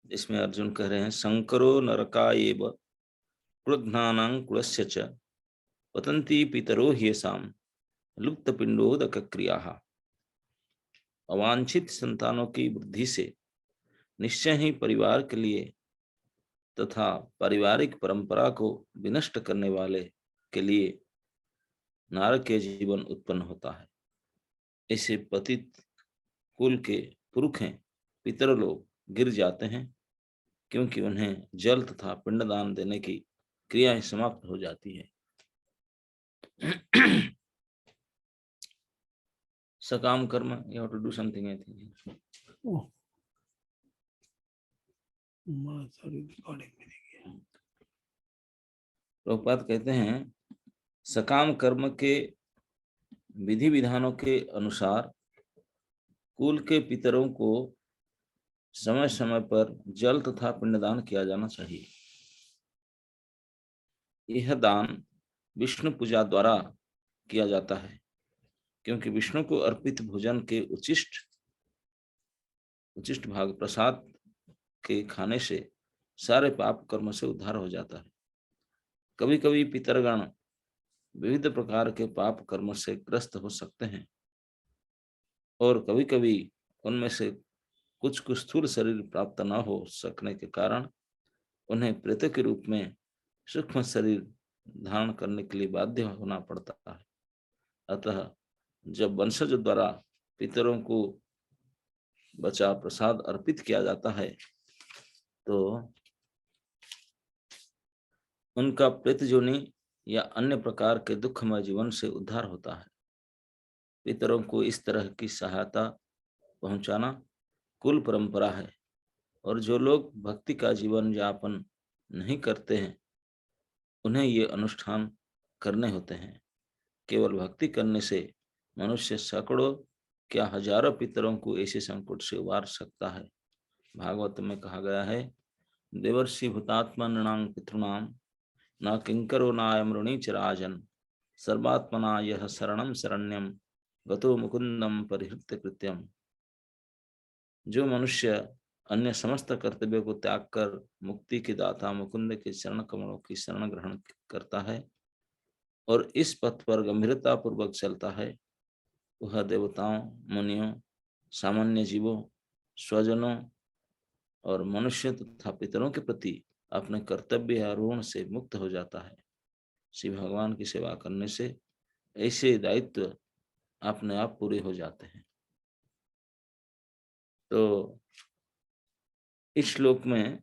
इसमें अर्जुन कह रहे हैं शंकरो नरकायेव कुलघ्नानां कुलस्य च पतन्ति पितरो ह्येषां लुप्त पिंडोदक क्रियाः। अवांछित संतानों की वृद्धि से निश्चय ही परिवार के लिए तथा पारिवारिक परंपरा को विनष्ट करने वाले के लिए नारकीय जीवन उत्पन्न होता है। ऐसे पतित कुल के पुरुष हैं पितर लोग गिर जाते हैं क्योंकि उन्हें जल तथा पिंडदान देने की क्रियाएं समाप्त हो जाती है। सकाम कर्म, you have to do something, I think. Oh, sorry, recording में नहीं किया। प्रभुपाद कहते हैं सकाम कर्म के विधि विधानों के अनुसार कुल के पितरों को समय समय पर जल तथा पिंडदान किया जाना चाहिए। यह दान विष्णु पूजा द्वारा किया जाता है क्योंकि विष्णु को अर्पित भोजन के उचिष्ट भाग प्रसाद के खाने से सारे पाप कर्म से उद्धार हो जाता है। कभी कभी पितरगण विविध प्रकार के पाप कर्म से ग्रस्त हो सकते हैं और कभी कभी उनमें से कुछ को स्थूल शरीर प्राप्त न हो सकने के कारण उन्हें प्रेत के रूप में सूक्ष्म शरीर धारण करने के लिए बाध्य होना पड़ता है। अतः जब वंशज द्वारा पितरों को बचा प्रसाद अर्पित किया जाता है तो उनका प्रेत योनि या अन्य प्रकार के दुखमय जीवन से उद्धार होता है। पितरों को इस तरह की सहायता पहुंचाना कुल परंपरा है और जो लोग भक्ति का जीवन यापन नहीं करते हैं उन्हें ये अनुष्ठान करने होते हैं। केवल भक्ति करने से मनुष्य सैकड़ों क्या हजारों पितरों को ऐसे संकट से उबार सकता है। भागवत में कहा गया है देवर्षि भूतात्मा नृणां पितॄणां न किंकरो नायम ऋणी च राजन सर्वात्मना यह शरणम शरण्यम गतो मुकुंदम परिहृत्य कृत्यम। जो मनुष्य अन्य समस्त कर्तव्यों को त्याग कर मुक्ति के दाता मुकुंद के चरण कमलों की शरण ग्रहण करता है और इस पथ पर गंभीरता पूर्वक चलता है वह देवताओं मुनियों सामान्य जीवों स्वजनों और मनुष्य तथा पितरों के प्रति अपने कर्तव्य या ऋण से मुक्त हो जाता है। श्री भगवान की सेवा करने से ऐसे दायित्व अपने आप पूरे हो जाते हैं। तो इस श्लोक में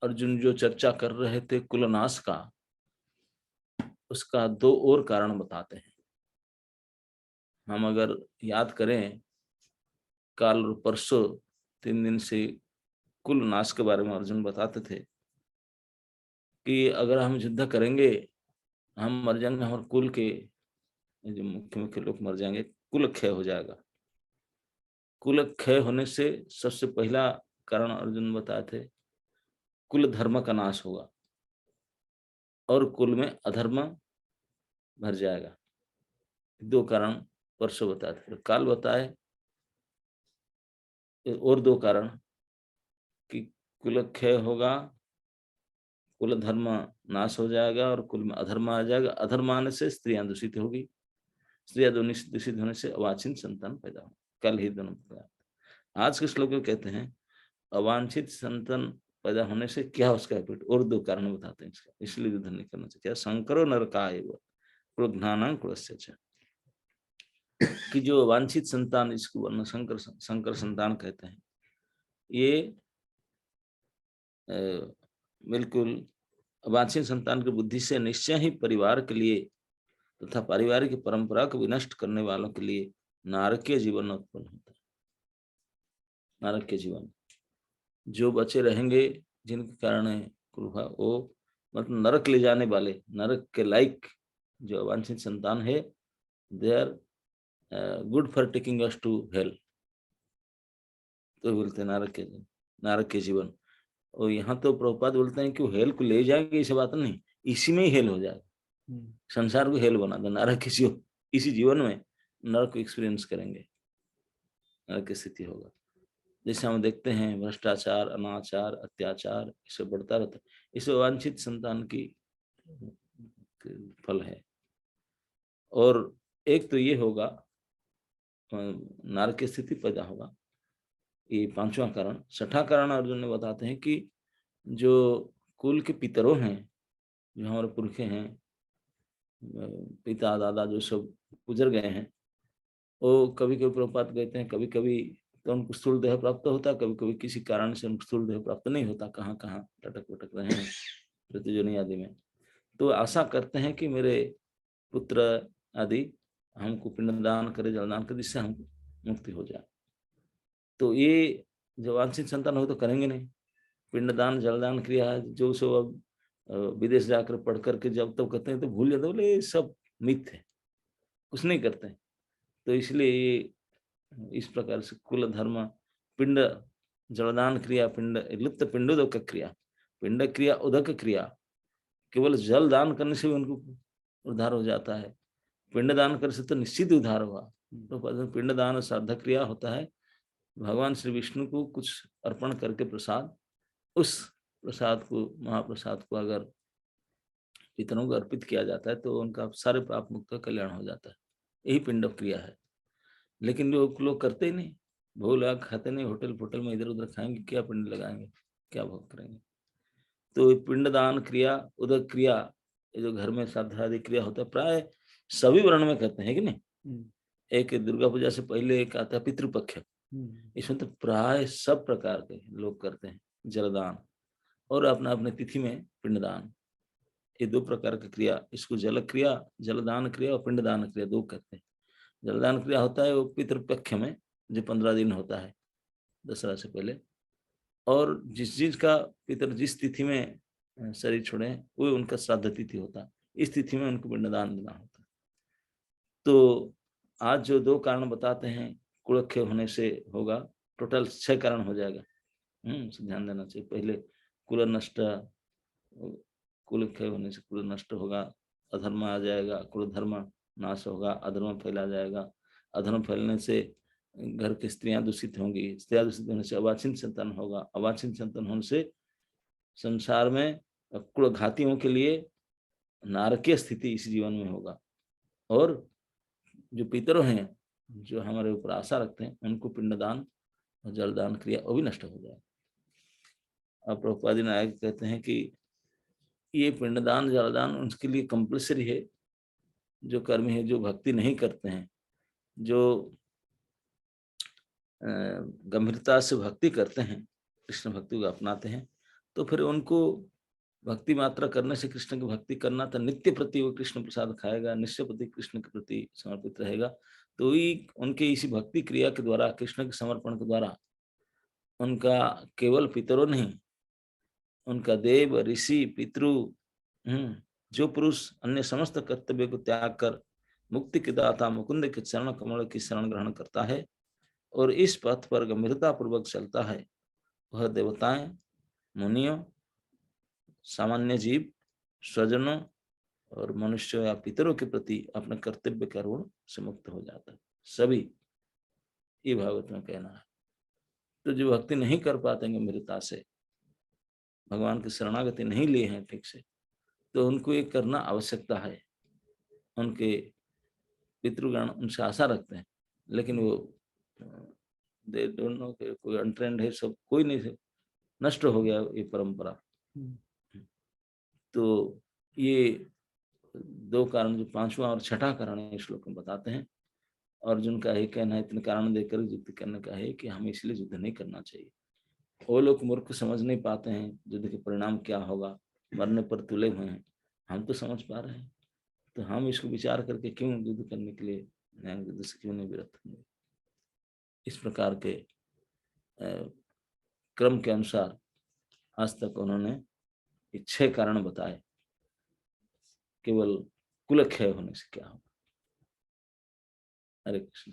अर्जुन जो चर्चा कर रहे थे कुलनाश का उसका दो और कारण बताते हैं। हम अगर याद करें काल और परसों 3 दिन से कुल नाश के बारे में अर्जुन बताते थे कि अगर हम युद्ध करेंगे हम मर जाएंगे, हमारे कुल के जो मुख्य मुख्य लोग मर जाएंगे, कुल क्षय हो जाएगा। कुल क्षय होने से सबसे पहला कारण अर्जुन बताए थे कुल धर्म का नाश होगा और कुल में अधर्म भर जाएगा। 2 कारण परसों बताए थे। काल बताए और 2 कारण कि कुल क्षय होगा, कुल धर्म नाश हो जाएगा और कुल में अधर्म आ जाएगा। अधर्म आने से स्त्रियां दूषित होगी, स्त्रियां दूषित होने से अवांछित संतान पैदा हो। कल ही दोनों बताया। आज के श्लोक में कहते हैं अवांछित संतान पैदा होने से क्या उसका इफेक्ट, और 2 कारण बताते हैं इसका, इसलिए युद्ध नहीं करना चाहिए। क्या शंकरो नरकाय क्रोधानां कुलस्य च, कि जो वांछित संतान इसको वर्ण शंकर संतान कहते हैं, ये बिल्कुल वांछित संतान की बुद्धि से निश्चय ही परिवार के लिए तथा पारिवारिक परंपरा को विनष्ट करने वालों के लिए नारकीय जीवन उत्पन्न होता है। नारकीय जीवन जो बचे रहेंगे जिनके कारण वो मतलब नरक ले जाने वाले, नरक के लायक जो अवांछित संतान है, they are good for taking us to hell, तो बोलते हैं नारक के जीवन। और यहाँ तो प्रभुपाद बोलते हैं कि वो हेल को ले जाएंगे, ऐसी बात नहीं, इसी में ही हेल हो जाएगा। संसार को हेल बना दो, नरक इसी जीवन में नरक को एक्सपीरियंस करेंगे, नरक की स्थिति होगा। जैसे हम देखते हैं भ्रष्टाचार, अनाचार, अत्याचार इसे बढ़ता रहता है, इसे वांछित संतान की फल है। और एक तो ये होगा, नारक की स्थिति पैदा होगा, ये पांचवा कारण। छठा कारण अर्जुन ने बताते हैं कि जो कुल के पितरों हैं, जो हमारे पुरखे हैं, पिता दादा जो सब गुजर गए हैं, वो कभी कभी प्रभुपाद कहते हैं कभी कभी तो उनको स्थूल देह प्राप्त होता है, कभी कभी किसी कारण से उनको स्थूल देह प्राप्त नहीं होता, कहाँ कहाँ लटक वटक रहे हैं पृथ्वी आदि में। तो आशा करते हैं कि मेरे पुत्र आदि हमको पिंडदान करे, जलदान करे, जिससे हमको मुक्ति हो जाए। तो ये जब वांछित संतान हो तो करेंगे नहीं। पिंडदान जलदान क्रिया जो सो अब विदेश जाकर पढ़ करके जब तब करते हैं तो भूल जाते, बोले ये सब मिथ है, कुछ नहीं करते हैं। तो इसलिए ये इस प्रकार से कुल धर्म, पिंड जलदान क्रिया, पिंड लुप्त पिंडोदक क्रिया, पिंड क्रिया उदक क्रिया, केवल जल दान करने से भी उनको उद्धार हो जाता है। पिंड दान करने से तो निश्चित उद्धार हुआ। तो पिंड दान श्राद्ध क्रिया होता है भगवान श्री विष्णु को कुछ अर्पण करके प्रसाद, उस प्रसाद को, महाप्रसाद को अगर पितरों को अर्पित किया जाता है तो उनका सारे पाप मुक्त का कल्याण हो जाता है। यही पिंड क्रिया है। लेकिन लोग करते ही नहीं, भोग लगा खाते नहीं, होटल फोटल में इधर उधर खाएंगे, क्या पिंड लगाएंगे, क्या भोग करेंगे। तो पिंडदान क्रिया, उदक क्रिया, ये जो घर में श्राद्धादि क्रिया होता है प्राय सभी वर्ण में करते हैं कि नहीं। एक दुर्गा पूजा से पहले एक आता है पितृपक्ष, इसमें तो प्राय सब प्रकार के लोग करते हैं जलदान और अपना अपने तिथि में पिंडदान। ये दो प्रकार की क्रिया, इसको जल क्रिया, जलदान क्रिया और पिंडदान क्रिया दो कहते हैं। जलदान क्रिया होता है वो पितृपक्ष में, जो 15 दिन होता है दशहरा से पहले, और जिस चीज का पितर जिस तिथि में शरीर छोड़े वो उनका श्राद्ध तिथि होता है, इस तिथि में उनको पिंडदान देना होता है। तो आज जो दो कारण बताते हैं कुलक्षय होने से होगा, टोटल 6 कारण हो जाएगा। ध्यान देना चाहिए। पहले कुल नष्ट, कुलक्षय होने से कुल नष्ट होगा, अधर्म आ जाएगा, कुल धर्म नाश होगा, अधर्म फैला जाएगा, अधर्म फैलने से घर की स्त्रियां दूषित होंगी, स्त्रियां दूषित होने से अवांछित संतान होगा, अवांछित संतान होने से संसार में कुल घातियों के लिए नारकीय स्थिति इस जीवन में होगा। और जो पितरों हैं, जो हमारे ऊपर आशा रखते हैं, उनको पिंडदान और जलदान क्रिया वो भी नष्ट हो जाए। अब प्रभुपाद जी नायक कहते हैं कि ये पिंडदान जलदान उनके लिए कंपल्सरी है, जो कर्मी है, जो भक्ति नहीं करते हैं, जो गंभीरता से भक्ति करते हैं, कृष्ण भक्ति को अपनाते हैं, तो फिर उनको भक्ति मात्रा करने से कृष्ण की भक्ति करना, तो नित्य प्रति वो कृष्ण प्रसाद खाएगा, निश्चय प्रति कृष्ण के प्रति समर्पित रहेगा। तो ही उनके इसी भक्ति क्रिया के द्वारा, कृष्ण के समर्पण के द्वारा, उनका केवल पितरों नहीं, उनका देव ऋषि पितृ, जो पुरुष अन्य समस्त कर्तव्य को त्याग कर मुक्ति के दाता मुकुंद के चरण कमल की शरण ग्रहण करता है और इस पथ पर गंभीरता पूर्वक चलता है, वह देवताएं, मुनियों, सामान्य जीव, स्वजनों और मनुष्य या पितरों के प्रति अपने कर्तव्य के ऋण से मुक्त हो जाता है। सभी, ये भागवत में कहना है। तो जो भक्ति नहीं कर पाते गंभीरता से, भगवान की शरणागति नहीं लिए हैं ठीक से, तो उनको ये करना आवश्यकता है। उनके पितृगण उनसे आशा रखते हैं, लेकिन वो दे डोंट नो कि कोई अनट्रेंड है, सब कोई नहीं है, नष्ट हो गया ये परंपरा। तो ये दो कारण, जो पांचवा और छठा कारण है, श्लोक में बताते हैं। अर्जुन का ही कहना है, इतने कारण देकर युद्ध करने का है कि हमें इसलिए युद्ध नहीं करना चाहिए। वो लोग मूर्ख समझ नहीं पाते हैं युद्ध के परिणाम क्या होगा, मरने पर तुले हुए हैं। हम तो समझ पा रहे हैं, तो हम इसको विचार करके क्यों युद्ध करने के लिए युद्ध से क्यों नहीं विरत होंगे। इस प्रकार के क्रम के अनुसार आज तक उन्होंने 6 कारण बताए, केवल कुलक्षय होने से क्या होगा। Hare Krishna.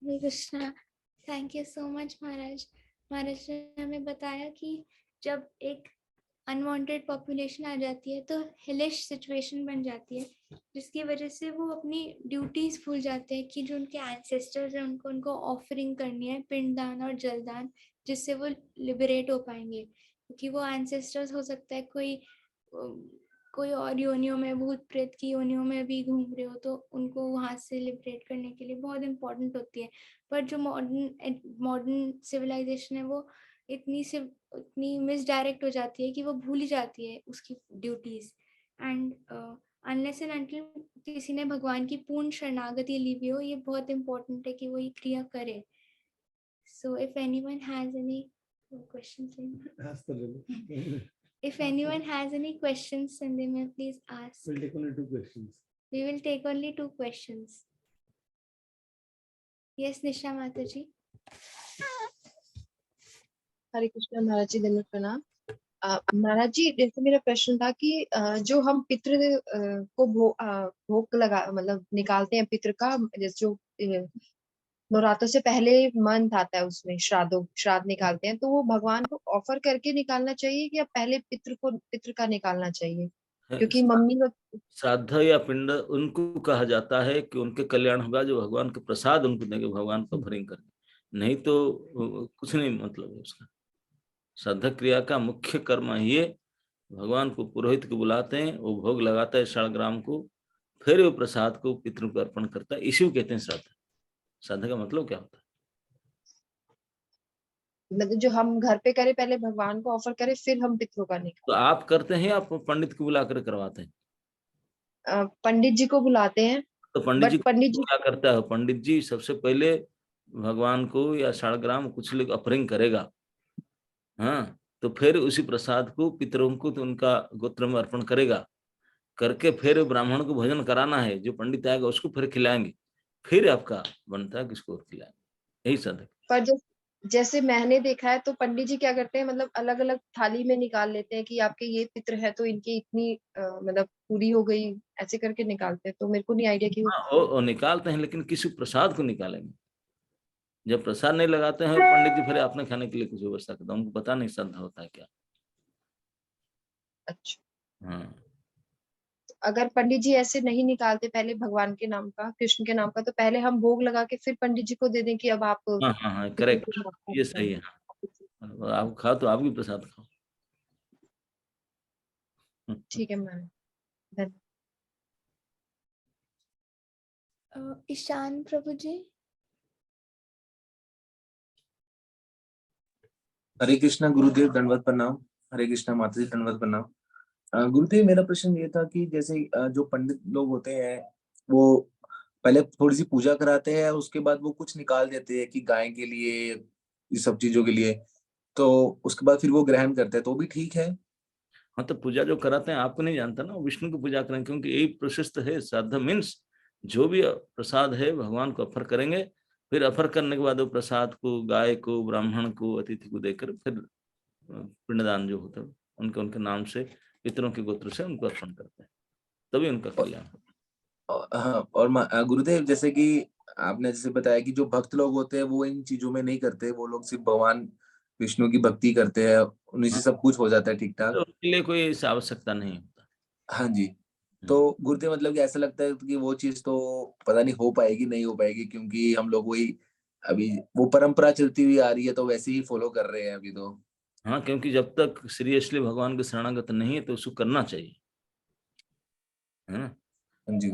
Hare Krishna. Thank you so much Maharaj. Maharaj ने हमें बताया कि जब एक अनवांटेड पॉपुलेशन आ जाती है तो हेलिश सिचुएशन बन जाती है, जिसकी वजह से वो अपनी ड्यूटीज भूल जाते हैं कि जो उनके एंसेस्टर्स हैं उनको ऑफरिंग करनी है, पिंडदान और जलदान, जिससे वो लिबरेट हो पाएंगे। क्योंकि वो एंसेस्टर्स हो सकता है कोई और योनियों में, भूत प्रेत की योनियों में भी घूम रहे हो, तो उनको वहां से लिबरेट करने के लिए बहुत इंपॉर्टेंट होती है। पर जो मॉडर्न सिविलाइजेशन है वो इतनी मिसडायरेक्ट हो जाती है कि वो भूल ही जाती है उसकी duties. And unless and until किसी ने भगवान की पूर्ण शरणागति ली हुई हो, ये बहुत इंपॉर्टेंट है कि वो ये क्रिया करे। So if anyone has any questions, if anyone has any questions, then they may please ask. We'll take only 2 questions. We will take only 2 questions. Yes, Nisha Mataji. हरे कृष्णा महाराज जी, दंडवत प्रणाम। महाराज जी, जैसे मेरा प्रश्न था कि जो हम पितृ को भोग लगा मतलब निकालते हैं पितृ का, जैसे जो नवरात्रों से पहले मंथ आता है उसमें श्राद्ध निकालते हैं, तो वो भगवान को ऑफर करके निकालना चाहिए या पहले पितृ का निकालना चाहिए? क्योंकि मम्मी श्राद्ध या पिंड उनको कहा जाता है कि उनके कल्याण होगा जो भगवान के प्रसाद उनको देंगे, भगवान को भरिंग करेंगे, नहीं तो कुछ नहीं मतलब है उसका। श्राद्ध क्रिया का मुख्य कर्म ये भगवान को पुरोहित को बुलाते हैं, वो भोग लगाता है 100 ग्राम को, फिर वो प्रसाद को पितृ को अर्पण करता है। इसी को कहते हैं श्राद्ध। श्राद्ध का मतलब क्या होता है? मतलब जो हम घर पे करें, पहले भगवान को ऑफर करें फिर हम पितरों का निकालें। तो आप करते हैं, आप पंडित को बुलाकर करवाते हैं? पंडित जी को बुलाते हैं। तो पंडित जी पंडित जी क्या करता है? पंडित जी सबसे पहले भगवान को या 100 ग्राम कुछ लोग ऑफरिंग करेगा, हाँ, तो फिर उसी प्रसाद को पितरों को तो उनका गोत्र में अर्पण करेगा, करके फिर ब्राह्मण को भोजन कराना है, जो पंडित आएगा उसको फिर खिलाएंगे, फिर आपका बनता है किसको खिलाएंगे। यही सब है। पर जैसे मैंने देखा है तो पंडित जी क्या करते हैं, मतलब अलग अलग थाली में निकाल लेते हैं कि आपके ये पितृ है तो इनकी इतनी मतलब पूरी हो गई, ऐसे करके निकालते हैं। तो मेरे को नहीं आइडिया कि वो निकालते हैं, लेकिन किसी प्रसाद को निकालेंगे। जब प्रसाद नहीं लगाते हैं पंडित जी, फिर आपने खाने के लिए कुछ व्यवस्था करता है, उनको पता नहीं श्रद्धा होता है क्या। अच्छा, हाँ, अगर पंडित जी ऐसे नहीं निकालते पहले भगवान के नाम का, कृष्ण के नाम का, तो पहले हम भोग लगा के फिर पंडित जी को दे दें कि अब आप हाँ, हाँ, हाँ, करेक्ट, ये सही है। हाँ, आप खाओ तो आप भी प्रसाद खाओ। ठीक है मैम, धन्यवाद। ईशान प्रभु जी। हरे कृष्णा गुरुदेव, दंडवत प्रणाम। हरे कृष्णा माता जी, दंडवत प्रणाम। गुरुदेव, मेरा प्रश्न ये था कि जैसे जो पंडित लोग होते हैं वो पहले थोड़ी सी पूजा कराते हैं, उसके बाद वो कुछ निकाल देते हैं कि गाय के लिए, ये सब चीजों के लिए, तो उसके बाद फिर वो ग्रहण करते हैं, तो भी ठीक है? हाँ, तो पूजा जो कराते हैं आपको नहीं जानता ना, विष्णु की पूजा करें, क्योंकि यही प्रशस्त है। श्राद्ध मीन्स जो भी प्रसाद है भगवान को अर्पण करेंगे, फिर अर्पण करने के बाद वो प्रसाद को गाय को, ब्राह्मण को, अतिथि को देकर फिर पिंडदान जो होता है उनके उनके नाम से, पितरों के गोत्र से उनको अर्पण करते हैं, तभी उनका कल्याण। हाँ, और गुरुदेव, जैसे कि आपने जैसे बताया कि जो भक्त लोग होते हैं वो इन चीजों में नहीं करते, वो लोग सिर्फ भगवान विष्णु की भक्ति करते हैं, उन्हीं से सब कुछ हो जाता है ठीक ठाक। तो उसके लिए कोई ऐसी आवश्यकता नहीं होता। हाँ जी। तो गुरुदेव, मतलब कि ऐसा लगता है कि वो चीज तो पता नहीं हो पाएगी नहीं हो पाएगी, क्योंकि हम लोग वही अभी वो परंपरा चलती हुई आ रही है, तो वैसे ही फॉलो कर रहे हैं अभी तो। हाँ, क्योंकि जब तक सीरियसली भगवान के शरणागत नहीं है तो उसको करना चाहिए, है ना। हाँ जी।